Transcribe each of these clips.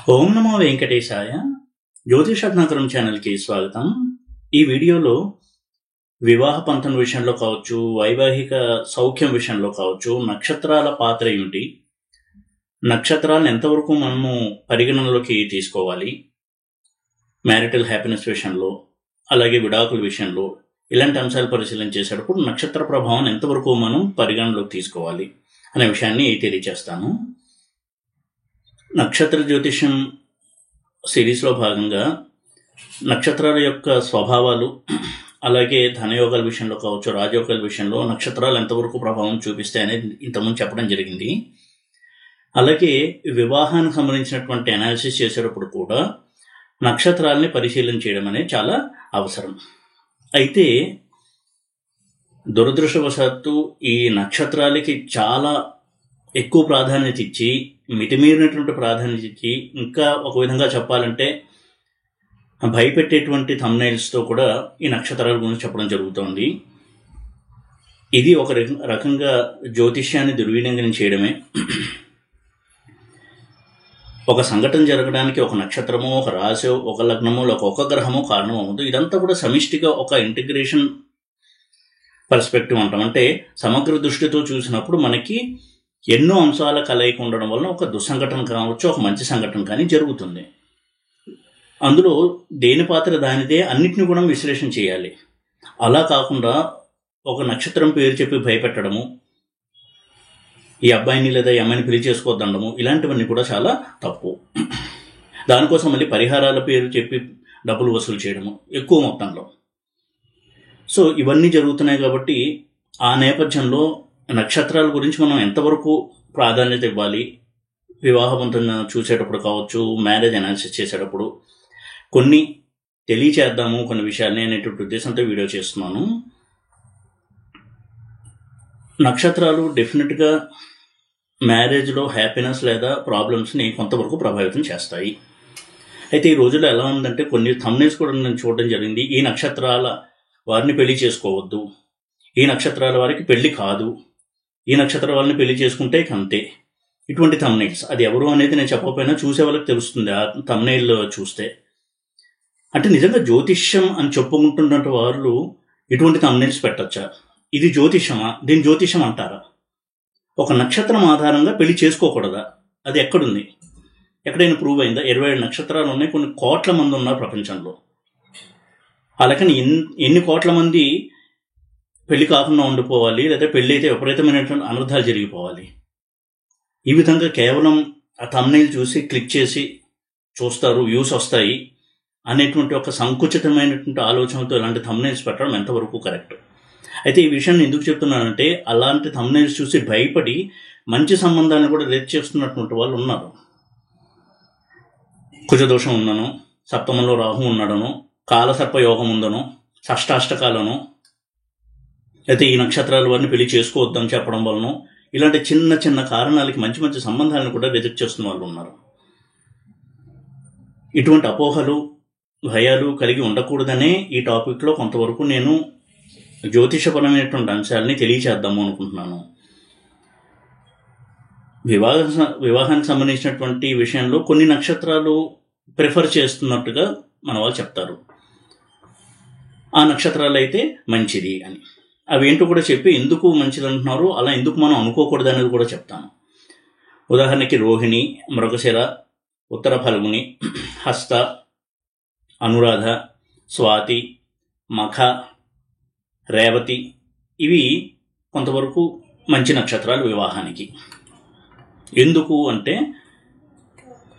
ఓం నమో వెంకటేశాయ. జ్యోతిషరత్నాకరం ఛానల్కి స్వాగతం. ఈ వీడియోలో వివాహ పంతం విషయంలో కావచ్చు, వైవాహిక సౌఖ్యం విషయంలో కావచ్చు, నక్షత్రాల పాత్ర ఏమిటి, నక్షత్రాలను ఎంతవరకు మనము పరిగణనలోకి తీసుకోవాలి, మ్యారిటల్ హ్యాపీనెస్ విషయంలో, అలాగే విడాకుల విషయంలో, ఇలాంటి అంశాలు పరిశీలన చేసేటప్పుడు నక్షత్ర ప్రభావం ఎంతవరకు మనం పరిగణనలోకి తీసుకోవాలి అనే విషయాన్ని తెలియజేస్తాను. నక్షత్ర జ్యోతిషం సిరీస్లో భాగంగా నక్షత్రాల యొక్క స్వభావాలు, అలాగే ధనయోగాల విషయంలో కావచ్చు, రాజయోగాల విషయంలో నక్షత్రాలు ఎంతవరకు ప్రభావం చూపిస్తాయి అనేది ఇంతకుముందు చెప్పడం జరిగింది. అలాగే వివాహానికి సంబంధించినటువంటి అనాలిసిస్ చేసేటప్పుడు కూడా నక్షత్రాలని పరిశీలన చేయడం అనేది చాలా అవసరం. అయితే దురదృష్టవశాత్తు ఈ నక్షత్రాలకి చాలా ఎక్కువ ప్రాధాన్యత ఇచ్చి, మితిమీరినటువంటి ప్రాధాన్యత ఇచ్చి, ఇంకా ఒక విధంగా చెప్పాలంటే భయపెట్టేటువంటి థంబ్నైల్స్తో కూడా ఈ నక్షత్రాల గురించి చెప్పడం జరుగుతోంది. ఇది ఒక రకంగా జ్యోతిష్యాన్ని దుర్వినియోగం చేయడమే. ఒక సంఘటన జరగడానికి ఒక నక్షత్రమో, ఒక రాశో, ఒక లగ్నమో, ఒక గ్రహమో కారణం అవ్వదు. ఇదంతా కూడా సమిష్టిగా ఒక ఇంటిగ్రేషన్ పర్స్పెక్టివ్ అంటాం. అంటే సమగ్ర దృష్టితో చూసినప్పుడు మనకి ఎన్నో అంశాల కలయిక ఉండడం వలన ఒక దుస్సంఘటన కావచ్చు, ఒక మంచి సంఘటన కానీ జరుగుతుంది. అందులో దేని పాత్ర దానిదే, అన్నిటిని కూడా విశ్లేషణ చేయాలి. అలా కాకుండా ఒక నక్షత్రం పేరు చెప్పి భయపెట్టడము, ఈ అబ్బాయిని లేదా ఈ అమ్మాయిని పెళ్లి చేసుకోవద్దనడము, ఇలాంటివన్నీ కూడా చాలా తప్పు. దానికోసం మళ్ళీ పరిహారాల పేరు చెప్పి డబ్బులు వసూలు చేయడము ఎక్కువ మొత్తంలో. సో ఇవన్నీ జరుగుతున్నాయి కాబట్టి ఆ నేపథ్యంలో నక్షత్రాల గురించి మనం ఎంతవరకు ప్రాధాన్యత ఇవ్వాలి, వివాహవంతం చూసేటప్పుడు కావచ్చు, మ్యారేజ్ అనాలిసిస్ చేసేటప్పుడు కొన్ని తెలియచేద్దాము కొన్ని విషయాల్ని అనేటువంటి ఉద్దేశంతో వీడియో చేస్తున్నాను. నక్షత్రాలు డెఫినెట్గా మ్యారేజ్లో హ్యాపీనెస్ లేదా ప్రాబ్లమ్స్ని కొంతవరకు ప్రభావితం చేస్తాయి. అయితే ఈ రోజుల్లో ఎలా ఉందంటే కొన్ని థంబ్నైల్స్ కూడా నేను చూడడం జరిగింది. ఈ నక్షత్రాల వారిని పెళ్లి చేసుకోవద్దు, ఈ నక్షత్రాల వారికి పెళ్లి కాదు, ఈ నక్షత్ర వాళ్ళని పెళ్లి చేసుకుంటే అంతే, ఇటువంటి థంబ్నైల్స్. అది ఎవరు అనేది నేను చెప్పకపోయినా చూసే వాళ్ళకి తెలుస్తుంది ఆ థంబ్నైల్ చూస్తే. అంటే నిజంగా జ్యోతిష్యం అని చెప్పుకుంటున్న వాళ్ళు ఇటువంటి థంబ్నైల్స్ పెట్టచ్చా? ఇది జ్యోతిష్యమా? దీని జ్యోతిష్యం అంటారా? ఒక నక్షత్రం ఆధారంగా పెళ్లి చేసుకోకూడదా? అది ఎక్కడుంది? ఎక్కడైనా ప్రూవ్ అయిందా? 27 నక్షత్రాలు ఉన్నాయి, కొన్ని కోట్ల మంది ఉన్నారు ప్రపంచంలో. అలాగని ఎన్ని కోట్ల మంది పెళ్లి కాకుండా ఉండిపోవాలి, లేదా పెళ్లి అయితే విపరీతమైనటువంటి అనర్థాలు జరిగిపోవాలి? ఈ విధంగా కేవలం ఆ థంబ్నైల్ చూసి క్లిక్ చేసి చూస్తారు, వ్యూస్ వస్తాయి అనేటువంటి ఒక సంకుచితమైనటువంటి ఆలోచనతో ఇలాంటి థంబ్నైల్స్ పెట్టడం ఎంతవరకు కరెక్ట్? అయితే ఈ విషయాన్ని ఎందుకు చెప్తున్నానంటే, అలాంటి థంబ్నైల్స్ చూసి భయపడి మంచి సంబంధాలను కూడా రేట్ చేస్తున్నటువంటి వాళ్ళు ఉన్నారు. కుజదోషం ఉందనో, సప్తమంలో రాహు ఉన్నాడనో, కాలసర్ప యోగం ఉందనో, షష్టాష్టకాలను, అయితే ఈ నక్షత్రాల వారిని పెళ్లి చేసుకోవద్దని చెప్పడం వలన ఇలాంటి చిన్న చిన్న కారణాలకి మంచి మంచి సంబంధాలను కూడా రిజెక్ట్ చేస్తున్న వాళ్ళు ఉన్నారు. ఇటువంటి అపోహలు, భయాలు కలిగి ఉండకూడదనే ఈ టాపిక్లో కొంతవరకు నేను జ్యోతిషపరమైనటువంటి అంశాలని తెలియచేద్దాము అనుకుంటున్నాను. వివాహానికి సంబంధించినటువంటి విషయంలో కొన్ని నక్షత్రాలు ప్రిఫర్ చేస్తున్నట్టుగా మన వాళ్ళు చెప్తారు. ఆ నక్షత్రాలు అయితే మంచిది అని. అవి ఏంటో కూడా చెప్పి ఎందుకు మంచిది అంటున్నారు, అలా ఎందుకు మనం అనుకోకూడదు అనేది కూడా చెప్తాను. ఉదాహరణకి రోహిణి, మృగశిర, ఉత్తర ఫల్గుని, హస్త, అనురాధ, స్వాతి, మఖ, రేవతి, ఇవి కొంతవరకు మంచి నక్షత్రాలు వివాహానికి. ఎందుకు అంటే,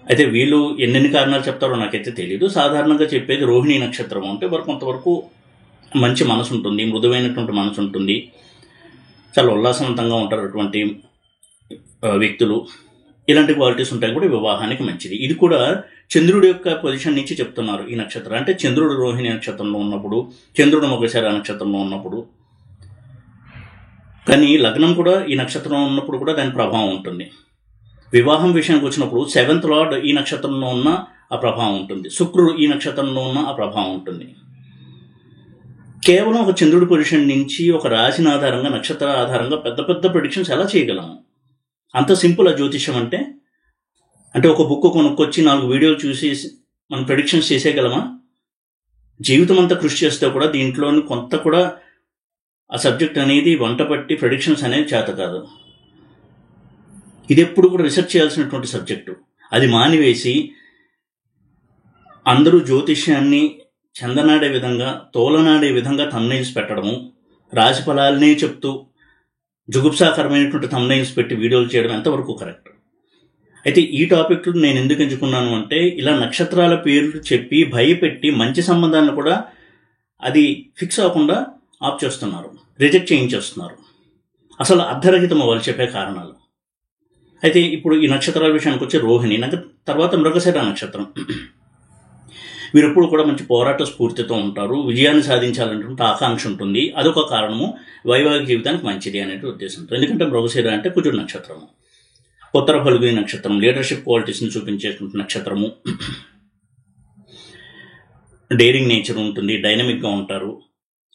అయితే వీళ్ళు ఎన్నెన్ని కారణాలు చెప్తారో నాకైతే తెలియదు. సాధారణంగా చెప్పేది రోహిణి నక్షత్రం అంటే వారు కొంతవరకు మంచి మనసు ఉంటుంది, మృదువైనటువంటి మనసు ఉంటుంది, చాలా ఉల్లాసవంతంగా ఉంటారు అటువంటి వ్యక్తులు. ఇలాంటి క్వాలిటీస్ ఉంటాయి కూడా వివాహానికి మంచిది. ఇది కూడా చంద్రుడి యొక్క పొజిషన్ నుంచి చెప్తున్నారు ఈ నక్షత్రం. అంటే చంద్రుడు రోహిణి నక్షత్రంలో ఉన్నప్పుడు, చంద్రుడు మృగశిర నక్షత్రంలో ఉన్నప్పుడు, కానీ లగ్నం కూడా ఈ నక్షత్రంలో ఉన్నప్పుడు కూడా దాని ప్రభావం ఉంటుంది. వివాహం విషయానికి వచ్చినప్పుడు 7th లార్డ్ ఈ నక్షత్రంలో ఉన్న ఆ ప్రభావం ఉంటుంది, శుక్రుడు ఈ నక్షత్రంలో ఉన్న ఆ ప్రభావం ఉంటుంది. కేవలం ఒక చంద్రుడి పొజిషన్ నుంచి ఒక రాశిని ఆధారంగా, నక్షత్ర ఆధారంగా పెద్ద పెద్ద ప్రెడిక్షన్స్ ఎలా చేయగలము? అంత సింపుల్ ఆ జ్యోతిష్యం అంటే. అంటే ఒక బుక్ కొనుక్కొచ్చి 4 వీడియోలు చూసి మనం ప్రెడిక్షన్స్ చేసేయగలమా? జీవితం అంతా కృషి చేస్తే కూడా దీంట్లోని కొంత కూడా ఆ సబ్జెక్ట్ అనేది వంట పట్టి ప్రెడిక్షన్స్ అనేది చేత కాదు. ఇది ఎప్పుడు కూడా రీసెర్చ్ చేయాల్సినటువంటి సబ్జెక్టు. అది మానివేసి అందరూ జ్యోతిష్యాన్ని చందనాడే విధంగా, తోలనాడే విధంగా థంబ్నెయిల్స్ పెట్టడము, రాశి ఫలాలనే చెప్తూ జుగుప్సాకరమైనటువంటి థంబ్నెయిల్స్ పెట్టి వీడియోలు చేయడం ఎంతవరకు కరెక్ట్? అయితే ఈ టాపిక్లు నేను ఎందుకు ఎంచుకున్నాను అంటే, ఇలా నక్షత్రాల పేర్లు చెప్పి భయపెట్టి మంచి సంబంధాలను కూడా అది ఫిక్స్ అవ్వకుండా ఆప్ చేస్తున్నారు, రిజెక్ట్ చేయించేస్తున్నారు. అసలు అర్ధరహితం వాళ్ళు చెప్పే కారణాలు. అయితే ఇప్పుడు ఈ నక్షత్రాల విషయానికి వచ్చి రోహిణి, తర్వాత మృగశిర నక్షత్రం. వీరెప్పుడు కూడా మంచి పోరాట స్ఫూర్తితో ఉంటారు, విజయాన్ని సాధించాలనేటువంటి ఆకాంక్ష ఉంటుంది. అదొక కారణము, వైవాహిక జీవితానికి మంచిది అనే ఉద్దేశంతో. ఎందుకంటే మృగశిర అంటే కుజుడు నక్షత్రము. ఉత్తర ఫల్గుని నక్షత్రం లీడర్షిప్ క్వాలిటీస్ని చూపించేటువంటి నక్షత్రము. డేరింగ్ నేచర్ ఉంటుంది, డైనమిక్గా ఉంటారు.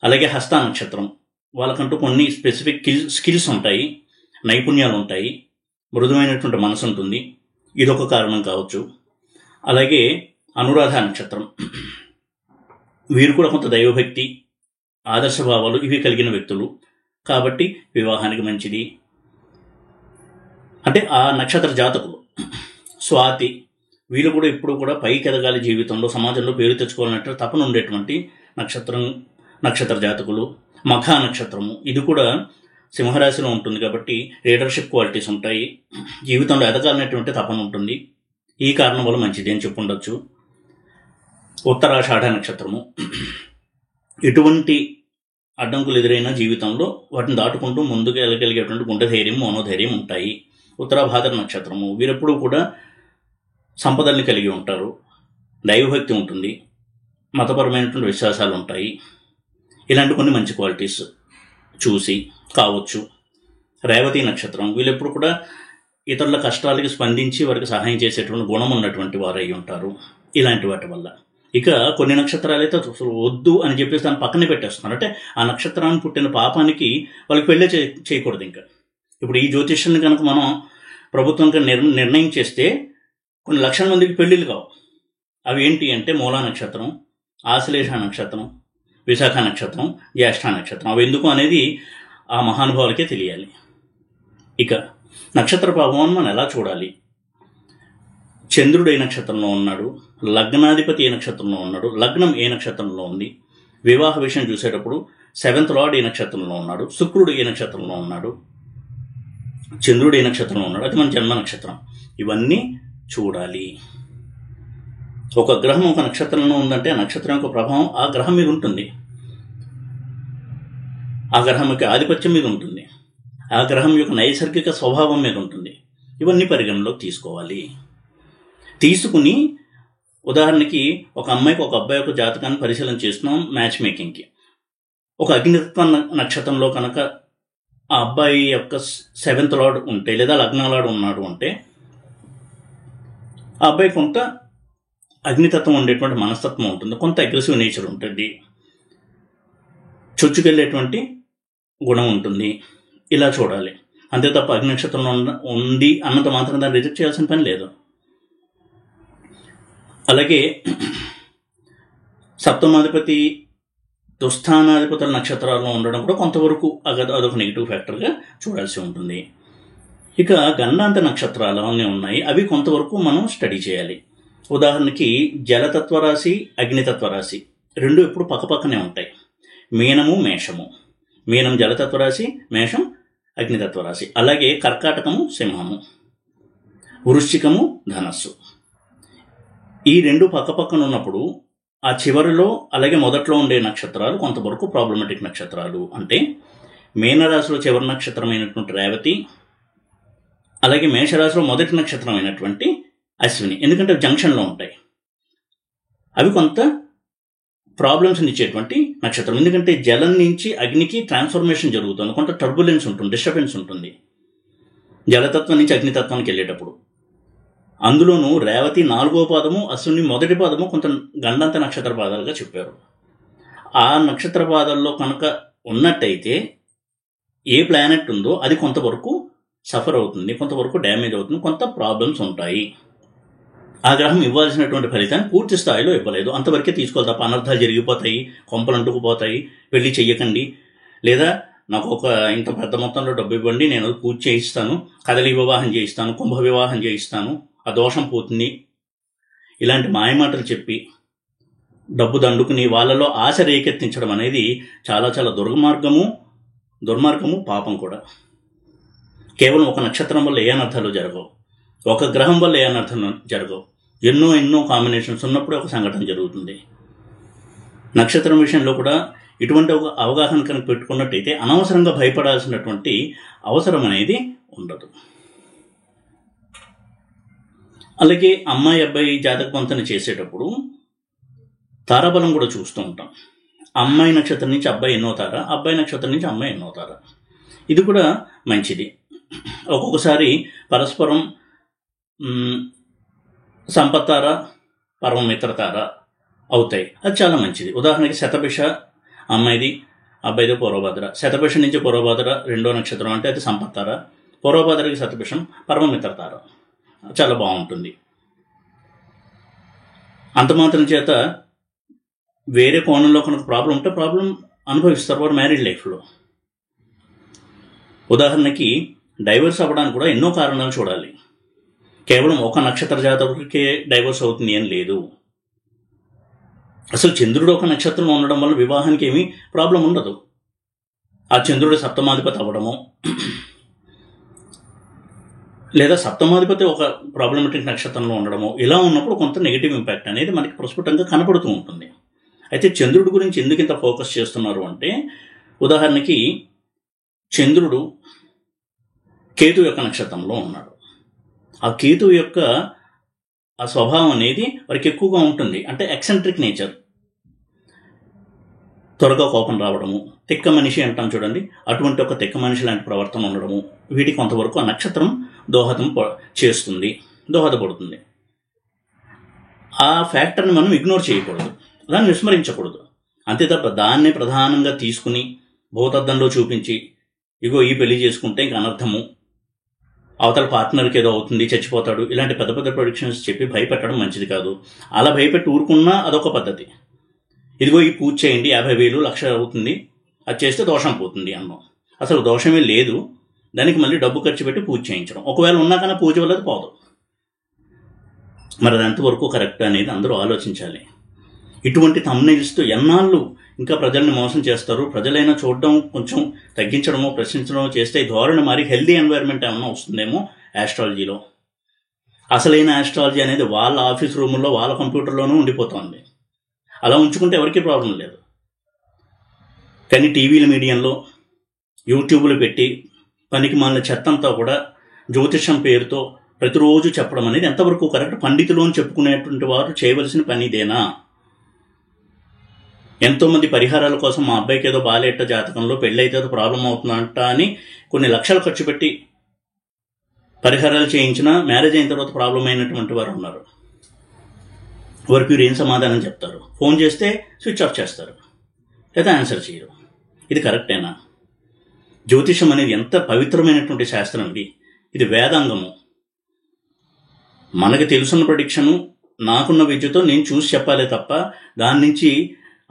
అలాగే హస్త నక్షత్రం, వాళ్ళకంటూ కొన్ని స్పెసిఫిక్ స్కిల్స్ ఉంటాయి, నైపుణ్యాలు ఉంటాయి, మృదువైనటువంటి మనసు ఉంటుంది. ఇదొక కారణం కావచ్చు. అలాగే అనురాధ నక్షత్రం, వీరు కూడా కొంత దైవభక్తి, ఆదర్శభావాలు ఇవి కలిగిన వ్యక్తులు కాబట్టి వివాహానికి మంచిది. అంటే ఆ నక్షత్ర జాతకులు. స్వాతి, వీళ్ళు కూడా ఎప్పుడు కూడా పైకి ఎదగాలి జీవితంలో, సమాజంలో పేరు తెచ్చుకోవాలంటే తపన ఉండేటువంటి నక్షత్ర జాతకులు. మఖ నక్షత్రము, ఇది కూడా సింహరాశిలో ఉంటుంది కాబట్టి లీడర్షిప్ క్వాలిటీస్ ఉంటాయి, జీవితంలో ఎదగాలనేటువంటి తపన ఉంటుంది. ఈ కారణం వల్ల మంచిది అని చెప్పుండొచ్చు. ఉత్తరాషాఢ నక్షత్రము, ఎటువంటి అడ్డంకులు ఎదురైన జీవితంలో వాటిని దాటుకుంటూ ముందుకు వెళ్ళగలిగేటువంటి గుండె ధైర్యం, మనోధైర్యం ఉంటాయి. ఉత్తరాభాద్ర నక్షత్రము, వీరెప్పుడు కూడా సంపదల్ని కలిగి ఉంటారు, దైవభక్తి ఉంటుంది, మతపరమైనటువంటి విశ్వాసాలు ఉంటాయి. ఇలాంటి కొన్ని మంచి క్వాలిటీస్ చూసి కావచ్చు. రేవతి నక్షత్రం, వీళ్ళెప్పుడు కూడా ఇతరుల కష్టాలకి స్పందించి వారికి సహాయం చేసేటువంటి గుణం ఉన్నటువంటి వారు అయి ఉంటారు. ఇలాంటి వాటి వల్ల ఇక కొన్ని నక్షత్రాలు అయితే వద్దు అని చెప్పేసి దాన్ని పక్కనే పెట్టేస్తున్నారు. అంటే ఆ నక్షత్రాన్ని పుట్టిన పాపానికి వాళ్ళకి పెళ్ళే చేయకూడదు. ఇంకా ఇప్పుడు ఈ జ్యోతిష్యాన్ని కనుక మనం ప్రభుత్వం నిర్ణయం చేస్తే కొన్ని లక్షల మందికి పెళ్ళిళ్ళు కావు. అవి ఏంటి అంటే మూలా నక్షత్రం, ఆశ్లేష నక్షత్రం, విశాఖ నక్షత్రం, జ్యేష్ఠ నక్షత్రం. అవి ఎందుకు అనేది ఆ మహానుభావులకే తెలియాలి. ఇక నక్షత్ర ప్రభావం మనం ఎలా చూడాలి? చంద్రుడు ఏ నక్షత్రంలో ఉన్నాడు, లగ్నాధిపతి ఏ నక్షత్రంలో ఉన్నాడు, లగ్నం ఏ నక్షత్రంలో ఉంది, వివాహ విషయం చూసేటప్పుడు 7th లార్డ్ ఏ నక్షత్రంలో ఉన్నాడు, శుక్రుడు ఏ నక్షత్రంలో ఉన్నాడు, చంద్రుడు ఏ నక్షత్రంలో ఉన్నాడు, అది మన జన్మ నక్షత్రం. ఇవన్నీ చూడాలి. ఒక గ్రహం ఒక నక్షత్రంలో ఉందంటే ఆ నక్షత్రం యొక్క ప్రభావం ఆ గ్రహం మీద ఉంటుంది, ఆ గ్రహం యొక్క ఆధిపత్యం మీద ఉంటుంది, ఆ గ్రహం యొక్క నైసర్గిక స్వభావం మీద ఉంటుంది. ఇవన్నీ పరిగణలోకి తీసుకోవాలి. తీసుకుని ఉదాహరణకి ఒక అమ్మాయికి ఒక అబ్బాయి యొక్క జాతకాన్ని పరిశీలన చేస్తున్నాం మ్యాచ్ మేకింగ్కి. ఒక అగ్నితత్వ నక్షత్రంలో కనుక ఆ అబ్బాయి యొక్క 7th లార్డ్ ఉంటే లేదా లగ్నాలాడు ఉన్నాడు అంటే ఆ అబ్బాయి కొంత అగ్నితత్వం ఉండేటువంటి మనస్తత్వం ఉంటుంది, కొంత అగ్రెసివ్ నేచర్ ఉంటుంది, చొచ్చుకెళ్ళేటువంటి గుణం ఉంటుంది. ఇలా చూడాలి. అంతే తప్ప అగ్ని నక్షత్రంలో ఉంది అన్నంత మాత్రం దాన్ని రిజెక్ట్ చేయాల్సిన పని లేదు. అలాగే సప్తమాధిపతి దుస్థానాధిపతుల నక్షత్రాల్లో ఉండడం కూడా కొంతవరకు అదొక నెగిటివ్ ఫ్యాక్టర్గా చూడాల్సి ఉంటుంది. ఇక గండాంత నక్షత్రాలు అవన్నీ ఉన్నాయి, అవి కొంతవరకు మనం స్టడీ చేయాలి. ఉదాహరణకి జలతత్వ రాశి, అగ్నితత్వ రాశి రెండు ఎప్పుడు పక్కపక్కనే ఉంటాయి. మీనము, మేషము. మీనం జలతత్వ రాశి, మేషం అగ్నితత్వ రాశి. అలాగే కర్కాటకము, సింహము, వృశ్చికము, ధనస్సు. ఈ రెండు పక్కపక్కన ఉన్నప్పుడు ఆ చివరిలో అలాగే మొదట్లో ఉండే నక్షత్రాలు కొంతవరకు ప్రాబ్లమెటిక్ నక్షత్రాలు. అంటే మీనరాశిలో చివరి నక్షత్రమైనటువంటి రేవతి, అలాగే మేషరాశిలో మొదటి నక్షత్రమైనటువంటి అశ్విని. ఎందుకంటే జంక్షన్లో ఉంటాయి. అవి కొంత ప్రాబ్లమ్స్ని ఇచ్చేటువంటి నక్షత్రం. ఎందుకంటే జలం నుంచి అగ్నికి ట్రాన్స్ఫర్మేషన్ జరుగుతుంది, కొంత టర్బులెన్స్ ఉంటుంది, డిస్టర్బెన్స్ ఉంటుంది జలతత్వం నుంచి అగ్నితత్వానికి వెళ్ళేటప్పుడు. అందులోనూ రేవతి 4వ పాదము, అశ్విని మొదటి పాదము కొంత గండంత నక్షత్ర పాదాలుగా చెప్పారు. ఆ నక్షత్ర పాదాల్లో కనుక ఉన్నట్టయితే ఏ ప్లానెట్ ఉందో అది కొంతవరకు సఫర్ అవుతుంది, కొంతవరకు డ్యామేజ్ అవుతుంది, కొంత ప్రాబ్లమ్స్ ఉంటాయి. ఆ గ్రహం ఇవ్వాల్సినటువంటి ఫలితాన్ని పూర్తి స్థాయిలో ఇవ్వలేదు. అంతవరకే తీసుకోవాలి తప్ప అనర్థాలు జరిగిపోతాయి, కొంపలు అంటుకుపోతాయి, పెళ్లి చెయ్యకండి, లేదా నాకు ఒక ఇంత పెద్ద మొత్తంలో డబ్బు ఇవ్వండి, నేను పూజ చేయిస్తాను, కదలి వివాహం చేయిస్తాను, కుంభ వివాహం చేయిస్తాను, ఆ దోషం పోతుంది, ఇలాంటి మాయమాటలు చెప్పి డబ్బు దండుకుని వాళ్ళలో ఆశ రేకెత్తించడం అనేది చాలా చాలా దుర్మార్గము, పాపం కూడా. కేవలం ఒక నక్షత్రం వల్ల ఏ అనర్థాలు జరగవు, ఒక గ్రహం వల్ల ఏ అనర్థాలు జరగవు. ఎన్నో కాంబినేషన్స్ ఉన్నప్పుడే ఒక సంఘటన జరుగుతుంది. నక్షత్రం విషయంలో కూడా ఇటువంటి ఒక అవగాహన కనుక పెట్టుకున్నట్టయితే అనవసరంగా భయపడాల్సినటువంటి అవసరం అనేది ఉండదు. అలాగే అమ్మాయి అబ్బాయి జాతక పొంతన చేసేటప్పుడు తారాబలం కూడా చూస్తూ ఉంటాం. అమ్మాయి నక్షత్రం నుంచి అబ్బాయి ఎన్నో తార, అబ్బాయి నక్షత్రం నుంచి అమ్మాయి ఎన్నో తార. ఇది కూడా మంచిది. ఒక్కొక్కసారి పరస్పరం సంపత్తార, పరమమిత్రతార అవుతాయి. అది చాలా మంచిది. ఉదాహరణకి శతభిష అమ్మాయిది, అబ్బాయిది పూర్వభద్ర. శతభిష నుంచి పూర్వభద్ర రెండో నక్షత్రం అంటే అది సంపత్తార, పూర్వభద్రకి శతభిషం పరమమిత్రతార. చాలా బాగుంటుంది. అంత మాత్రం చేత వేరే కోణంలో కనుక ప్రాబ్లం ఉంటే ప్రాబ్లం అనుభవిస్తారు వారు మ్యారీడ్ లైఫ్లో. ఉదాహరణకి డైవర్స్ అవ్వడానికి కూడా ఎన్నో కారణాలు చూడాలి. కేవలం ఒక నక్షత్ర జాతకుడికే డైవర్స్ అవుతుంది అని లేదు. అసలు చంద్రుడు ఒక నక్షత్రంలో ఉండడం వల్ల వివాహానికి ఏమీ ప్రాబ్లం ఉండదు. ఆ చంద్రుడు సప్తమాధిపతి అవ్వడము, లేదా సప్తమాధిపతి ఒక ప్రాబ్లమెటిక్ నక్షత్రంలో ఉండడము, ఇలా ఉన్నప్పుడు కొంత నెగిటివ్ ఇంపాక్ట్ అనేది మనకి ప్రస్ఫుటంగా కనపడుతూ ఉంటుంది. అయితే చంద్రుడి గురించి ఎందుకు ఇంత ఫోకస్ చేస్తున్నారు అంటే, ఉదాహరణకి చంద్రుడు కేతు యొక్క నక్షత్రంలో ఉన్నాడు. ఆ కేతు యొక్క ఆ స్వభావం అనేది వారికి ఎక్కువగా ఉంటుంది. అంటే ఎక్సెంట్రిక్ నేచర్, త్వరగా కోపం రావడము, తిక్క మనిషి అంటాం చూడండి, అటువంటి ఒక తిక్క మనిషి లాంటి ప్రవర్తన ఉండడము, వీటికి కొంతవరకు ఆ నక్షత్రం దోహదపడుతుంది. ఆ ఫ్యాక్టర్ని మనం ఇగ్నోర్ చేయకూడదు, దాన్ని విస్మరించకూడదు. అంతే తప్ప దాన్నే ప్రధానంగా తీసుకుని భూతద్దంలో చూపించి ఇగో ఈ పెళ్లి చేసుకుంటే ఇంక అనర్థము, అవతల పార్ట్నర్కి ఏదో అవుతుంది, చచ్చిపోతాడు, ఇలాంటి పెద్ద పెద్ద ప్రొడిక్షన్స్ చెప్పి భయపెట్టడం మంచిది కాదు. అలా భయపెట్టి ఊరుకున్నా అదొక పద్ధతి. ఇదిగో ఈ పూజ చేయండి, 50,000 లక్ష అవుతుంది, అది చేస్తే దోషం పోతుంది అన్నాం. అసలు దోషమే లేదు, దానికి మళ్ళీ డబ్బు ఖర్చు పెట్టి పూజ చేయించడం. ఒకవేళ ఉన్నా కన్నా పూజ వల్ల పోదు. మరి అది ఎంతవరకు కరెక్ట్ అనేది అందరూ ఆలోచించాలి. ఇటువంటి థంబ్నెయిల్స్తో ఎన్నాళ్ళు ఇంకా ప్రజల్ని మోసం చేస్తారు? ప్రజలైనా చూడడం కొంచెం తగ్గించడమో ప్రశ్నించడమో చేస్తే ఈ ధోరణి మారి హెల్దీ ఎన్వైర్న్మెంట్ ఏమన్నా వస్తుందేమో ఆస్ట్రాలజీలో. అసలైన ఆస్ట్రాలజీ అనేది వాళ్ళ ఆఫీస్ రూముల్లో వాళ్ళ కంప్యూటర్లోనూ ఉండిపోతుంది. అలా ఉంచుకుంటే ఎవరికీ ప్రాబ్లం లేదు. కానీ టీవీల మీడియంలో యూట్యూబ్లు పెట్టి పనికి మాలిన చెత్తంతా కూడా జ్యోతిషం పేరుతో ప్రతిరోజు చెప్పడం అనేది ఎంతవరకు కరెక్ట్? పండితులు అని చెప్పుకునేటువంటి వారు చేయవలసిన పని ఇదేనా? ఎంతోమంది పరిహారాల కోసం మా అబ్బాయికి ఏదో బాలేట జాతకంలో పెళ్ళైతే ప్రాబ్లం అవుతుందంట అని కొన్ని లక్షలు ఖర్చు పెట్టి పరిహారాలు చేయించినా మ్యారేజ్ అయిన తర్వాత ప్రాబ్లం అయినటువంటి వారు ఉన్నారు. వారికి వీరు ఏం సమాధానం చెప్తారు? ఫోన్ చేస్తే స్విచ్ ఆఫ్ చేస్తారు, లేదా ఆన్సర్ చేయరు. ఇది కరెక్టేనా? జ్యోతిషం అనేది ఎంత పవిత్రమైనటువంటి శాస్త్రం ఇది వేదాంగము. మనకు తెలుసున్న ప్రెడిక్షను నాకున్న విద్యతో నేను చూసి చెప్పాలి తప్ప దాని నుంచి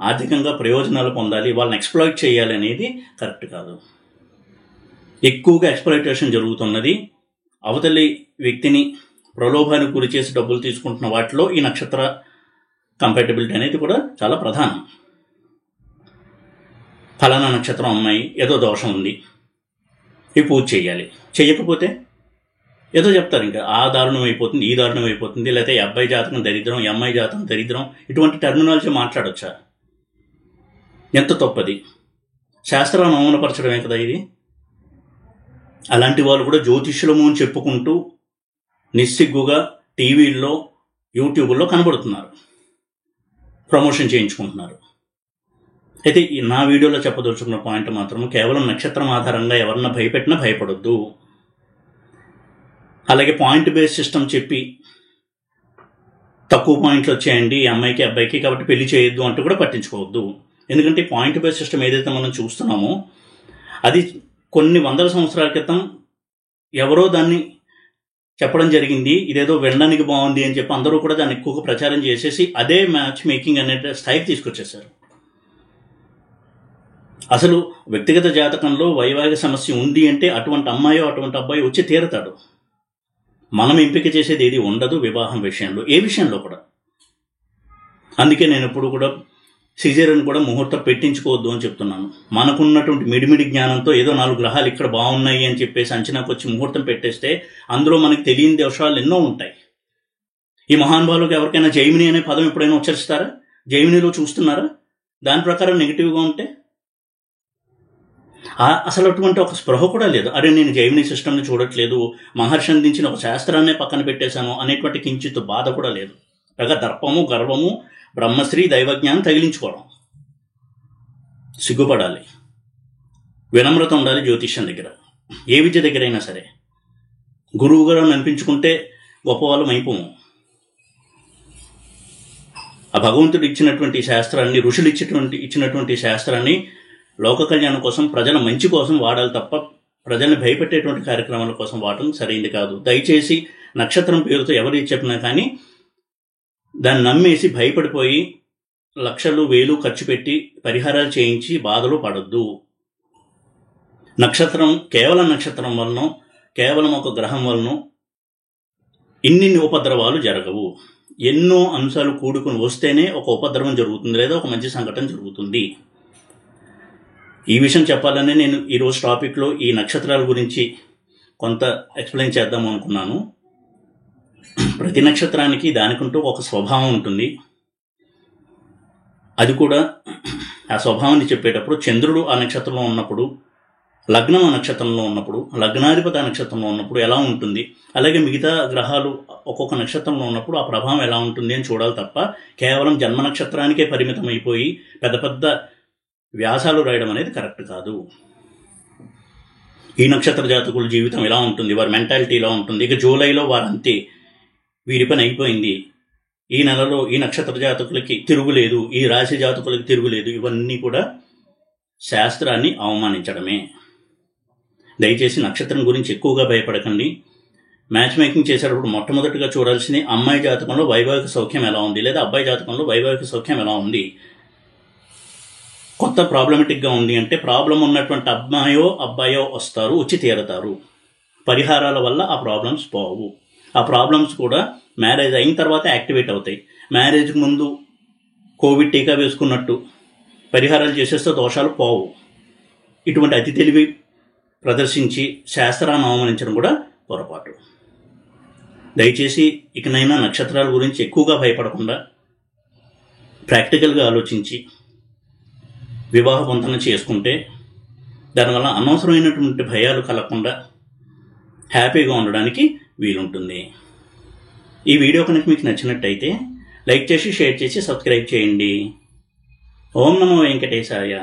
ఆర్థికంగా ప్రయోజనాలు పొందాలి, వాళ్ళని ఎక్స్ప్లాయిట్ చేయాలి అనేది కరెక్ట్ కాదు. ఎక్కువగా ఎక్స్ప్లాయిటేషన్ జరుగుతున్నది. అవతలి వ్యక్తిని ప్రలోభానికి గురి చేసి డబ్బులు తీసుకుంటున్న వాటిలో ఈ నక్షత్ర కంపాటబిలిటీ అనేది కూడా చాలా ప్రధానం. ఫలానా నక్షత్రం అమ్మాయి ఏదో దోషం ఉంది, ఈ పూజ చేయాలి, చేయకపోతే ఏదో చెప్తారు, ఇంకా ఆ దారుణం అయిపోతుంది, ఈ దారుణం అయిపోతుంది, లేకపోతే ఈ అబ్బాయి జాతకం దరిద్రం, ఈ అమ్మాయి జాతకం దరిద్రం, ఇటువంటి టెర్మినాలజీ మాట్లాడొచ్చా? ఎంత తప్పది. శాస్త్రాలను అవమానపరచడమే కదా ఇది. అలాంటి వాళ్ళు కూడా జ్యోతిష్యులము అని చెప్పుకుంటూ నిస్సిగ్గుగా టీవీల్లో యూట్యూబ్లో కనబడుతున్నారు, ప్రమోషన్ చేయించుకుంటున్నారు. అయితే నా వీడియోలో చెప్పదలుచుకున్న పాయింట్ మాత్రం కేవలం నక్షత్రం ఆధారంగా ఎవరన్నా భయపెట్టినా భయపడొద్దు. అలాగే పాయింట్ బేస్ సిస్టమ్ చెప్పి తక్కువ పాయింట్లు వచ్చాయండి ఈ అమ్మాయికి అబ్బాయికి కాబట్టి పెళ్లి చేయొద్దు అంటూ కూడా పట్టించుకోవద్దు. ఎందుకంటే పాయింట్ బేస్ సిస్టమ్ ఏదైతే మనం చూస్తున్నామో అది కొన్ని వందల సంవత్సరాల క్రితం ఎవరో దాన్ని చెప్పడం జరిగింది. ఇదేదో వినడానికి బాగుంది అని చెప్పి అందరూ కూడా దాన్ని ఎక్కువగా ప్రచారం చేసేసి అదే మ్యాచ్ మేకింగ్ అనే స్థాయికి తీసుకొచ్చేసారు. అసలు వ్యక్తిగత జాతకంలో వైవాహిక సమస్య ఉంది అంటే అటువంటి అమ్మాయో అటువంటి అబ్బాయి వచ్చి తీరతాడు. మనం ఎంపిక చేసేది ఏది ఉండదు వివాహం విషయంలో, ఏ విషయంలో కూడా. అందుకే నేను ఎప్పుడు కూడా సిజేరియన్ కూడా ముహూర్తం పెట్టించుకోవద్దు అని చెప్తున్నాను. మనకున్నటువంటి మిడిమిడి జ్ఞానంతో ఏదో 4 గ్రహాలు ఇక్కడ బాగున్నాయి అని చెప్పేసి అంచనాకు వచ్చి ముహూర్తం పెట్టేస్తే అందులో మనకి తెలియని దోషాలు ఎన్నో ఉంటాయి. ఈ మహానుభావులకు ఎవరికైనా జైమిని అనే పదం ఎప్పుడైనా ఉచ్చరిస్తారా? జైమినిలో చూస్తున్నారా? దాని ప్రకారం నెగిటివ్గా ఉంటే అసలు అటువంటి ఒక స్పృహ కూడా లేదు. అరే నేను జైమిని సిస్టమ్ని చూడట్లేదు, మహర్షి అందించిన ఒక శాస్త్రాన్నే పక్కన పెట్టేశాను అనేటువంటి కించిత్ బాధ కూడా లేదు. పైగా దర్పము, గర్వము, బ్రహ్మశ్రీ, దైవజ్ఞానం తగిలించుకోవడం. సిగ్గుపడాలి, వినమ్రత ఉండాలి జ్యోతిష్యం దగ్గర, ఏ విద్య దగ్గరైనా సరే. గురువు గారు అనిపించుకుంటే గొప్పవాళ్ళం అయిపోము. ఆ భగవంతుడు ఇచ్చినటువంటి శాస్త్రాన్ని, ఋషులు ఇచ్చినటువంటి శాస్త్రాన్ని లోక కళ్యాణం కోసం, ప్రజల మంచి కోసం వాడాలి తప్ప ప్రజల్ని భయపెట్టేటువంటి కార్యక్రమాల కోసం వాడటం సరైంది కాదు. దయచేసి నక్షత్రం పేరుతో ఎవరు చెప్పినా కానీ దాన్ని నమ్మేసి భయపడిపోయి లక్షలు వేలు ఖర్చు పెట్టి పరిహారాలు చేయించి బాధలు పడొద్దు. నక్షత్రం కేవలం నక్షత్రం వలనో, కేవలం ఒక గ్రహం వలనో ఇన్ని ఉపద్రవాలు జరగవు. ఎన్నో అంశాలు కూడుకుని వస్తేనే ఒక ఉపద్రవం జరుగుతుంది, లేదా ఒక మంచి సంఘటన జరుగుతుంది. ఈ విషయం చెప్పాలని నేను ఈరోజు టాపిక్లో ఈ నక్షత్రాల గురించి కొంత ఎక్స్ప్లెయిన్ చేద్దాము అనుకున్నాను. ప్రతి నక్షత్రానికి దానికంటూ ఒక స్వభావం ఉంటుంది. అది కూడా ఆ స్వభావాన్ని చెప్పేటప్పుడు చంద్రుడు ఆ నక్షత్రంలో ఉన్నప్పుడు, లగ్నం ఆ నక్షత్రంలో ఉన్నప్పుడు, లగ్నాధిపతి ఆ నక్షత్రంలో ఉన్నప్పుడు ఎలా ఉంటుంది, అలాగే మిగతా గ్రహాలు ఒక్కొక్క నక్షత్రంలో ఉన్నప్పుడు ఆ ప్రభావం ఎలా ఉంటుంది అని చూడాలి తప్ప కేవలం జన్మ నక్షత్రానికే పరిమితం అయిపోయి పెద్ద పెద్ద వ్యాసాలు రాయడం అనేది కరెక్ట్ కాదు. ఈ నక్షత్ర జాతకుల జీవితం ఎలా ఉంటుంది, వారి మెంటాలిటీ ఎలా ఉంటుంది, ఇక జూలైలో వారంతే, వీరి పని అయిపోయింది, ఈ నెలలో ఈ నక్షత్ర జాతకులకి తిరుగులేదు, ఈ రాశి జాతకులకి తిరుగులేదు, ఇవన్నీ కూడా శాస్త్రాన్ని అవమానించడమే. దయచేసి నక్షత్రం గురించి ఎక్కువగా భయపడకండి. మ్యాచ్ మేకింగ్ చేసేటప్పుడు మొట్టమొదటిగా చూడాల్సింది అమ్మాయి జాతకంలో వైవాహిక సౌఖ్యం ఎలా ఉంది, లేదా అబ్బాయి జాతకంలో వైవాహిక సౌఖ్యం ఎలా ఉంది. కొత్త ప్రాబ్లమెటిక్గా ఉంది అంటే ప్రాబ్లం ఉన్నటువంటి అమ్మాయో అబ్బాయో వస్తారు, వచ్చి తీరతారు. పరిహారాల వల్ల ఆ ప్రాబ్లమ్స్ పోవు. ఆ ప్రాబ్లమ్స్ కూడా మ్యారేజ్ అయిన తర్వాత యాక్టివేట్ అవుతాయి. మ్యారేజ్కి ముందు కోవిడ్ టీకా వేసుకున్నట్టు పరిహారాలు చేసేస్తే దోషాలు పోవు. ఇటువంటి అతి తెలివి ప్రదర్శించి శాస్త్రాన్ని అవమానించడం కూడా పొరపాటు. దయచేసి ఇకనైనా నక్షత్రాల గురించి ఎక్కువగా భయపడకుండా ప్రాక్టికల్గా ఆలోచించి వివాహ పొందన చేసుకుంటే దానివల్ల అనవసరమైనటువంటి భయాలు కలగకుండా హ్యాపీగా ఉండడానికి వీలుంటుంది. ఈ వీడియో కనుక మీకు నచ్చినట్టయితే లైక్ చేసి, షేర్ చేసి, సబ్స్క్రైబ్ చేయండి. ఓం నమో వెంకటేశాయ.